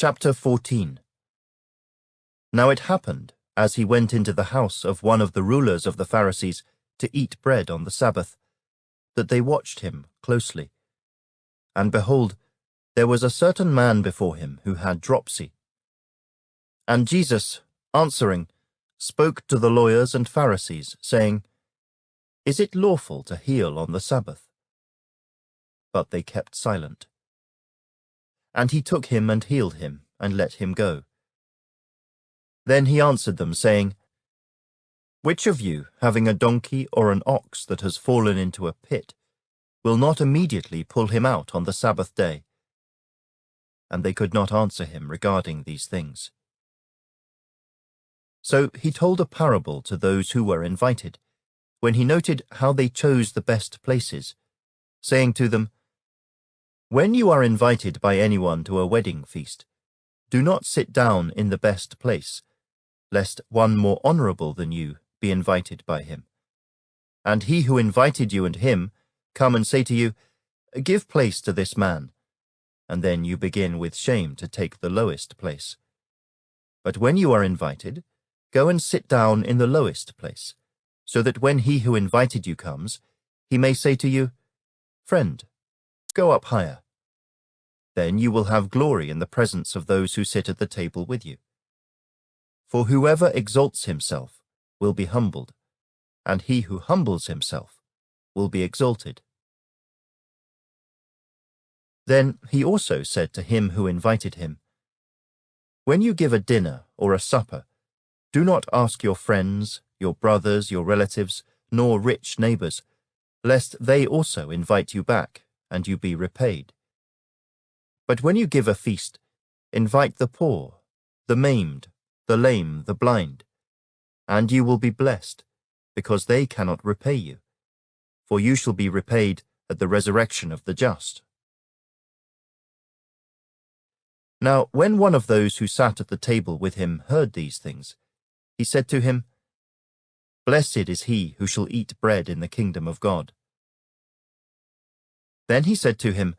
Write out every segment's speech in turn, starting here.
Chapter 14. Now it happened, as he went into the house of one of the rulers of the Pharisees to eat bread on the Sabbath, that they watched him closely. And behold, there was a certain man before him who had dropsy. And Jesus, answering, spoke to the lawyers and Pharisees, saying, Is it lawful to heal on the Sabbath? But they kept silent. And he took him and healed him, and let him go. Then he answered them, saying, Which of you, having a donkey or an ox that has fallen into a pit, will not immediately pull him out on the Sabbath day? And they could not answer him regarding these things. So he told a parable to those who were invited, when he noted how they chose the best places, saying to them, When you are invited by anyone to a wedding feast, do not sit down in the best place, lest one more honorable than you be invited by him. And he who invited you and him come and say to you, Give place to this man, and then you begin with shame to take the lowest place. But when you are invited, go and sit down in the lowest place, so that when he who invited you comes, he may say to you, Friend, go up higher. Then you will have glory in the presence of those who sit at the table with you. For whoever exalts himself will be humbled, and he who humbles himself will be exalted. Then he also said to him who invited him, When you give a dinner or a supper, do not ask your friends, your brothers, your relatives, nor rich neighbors, lest they also invite you back, and you be repaid. But when you give a feast, invite the poor, the maimed, the lame, the blind, and you will be blessed, because they cannot repay you, for you shall be repaid at the resurrection of the just. Now when one of those who sat at the table with him heard these things, he said to him, Blessed is he who shall eat bread in the kingdom of God. Then he said to him,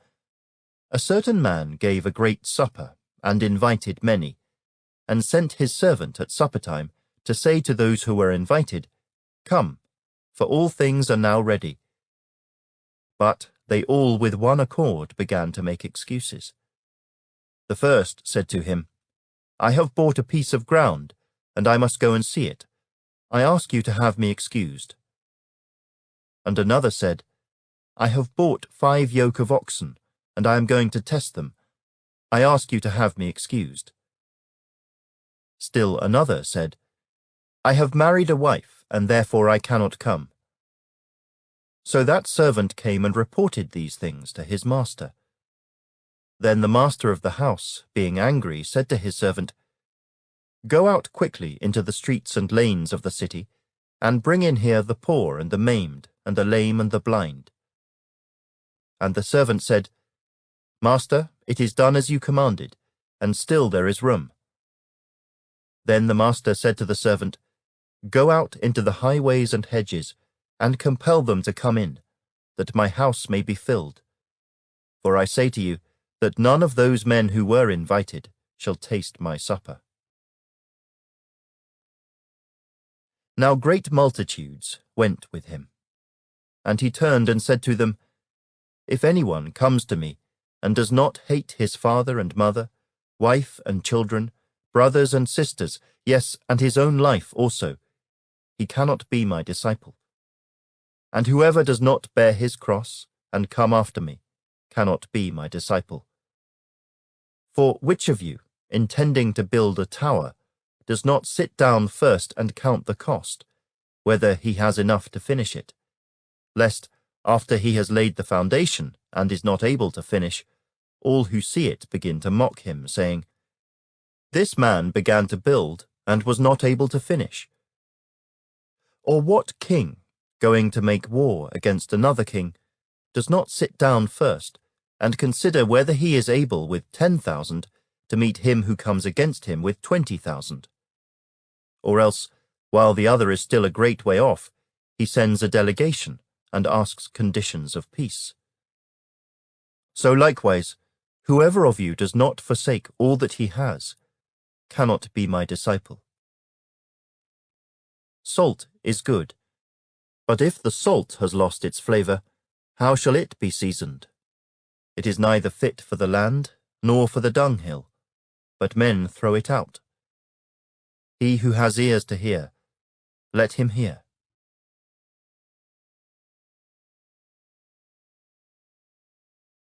A certain man gave a great supper, and invited many, and sent his servant at supper time to say to those who were invited, Come, for all things are now ready. But they all with one accord began to make excuses. The first said to him, I have bought a piece of ground, and I must go and see it. I ask you to have me excused. And another said, I have bought 5 yoke of oxen, and I am going to test them. I ask you to have me excused. Still another said, I have married a wife, and therefore I cannot come. So that servant came and reported these things to his master. Then the master of the house, being angry, said to his servant, Go out quickly into the streets and lanes of the city, and bring in here the poor and the maimed, and the lame and the blind. And the servant said, Master, it is done as you commanded, and still there is room. Then the master said to the servant, Go out into the highways and hedges, and compel them to come in, that my house may be filled. For I say to you, that none of those men who were invited shall taste my supper. Now great multitudes went with him. And he turned and said to them, If anyone comes to me, and does not hate his father and mother, wife and children, brothers and sisters, yes, and his own life also, he cannot be my disciple. And whoever does not bear his cross and come after me cannot be my disciple. For which of you, intending to build a tower, does not sit down first and count the cost, whether he has enough to finish it, lest, after he has laid the foundation and is not able to finish, all who see it begin to mock him, saying, This man began to build and was not able to finish? Or what king, going to make war against another king, does not sit down first and consider whether he is able with 10,000 to meet him who comes against him with 20,000? Or else, while the other is still a great way off, he sends a delegation and asks conditions of peace. So likewise, Whoever of you does not forsake all that he has cannot be my disciple. Salt is good, but if the salt has lost its flavor, how shall it be seasoned? It is neither fit for the land nor for the dunghill, but men throw it out. He who has ears to hear, let him hear.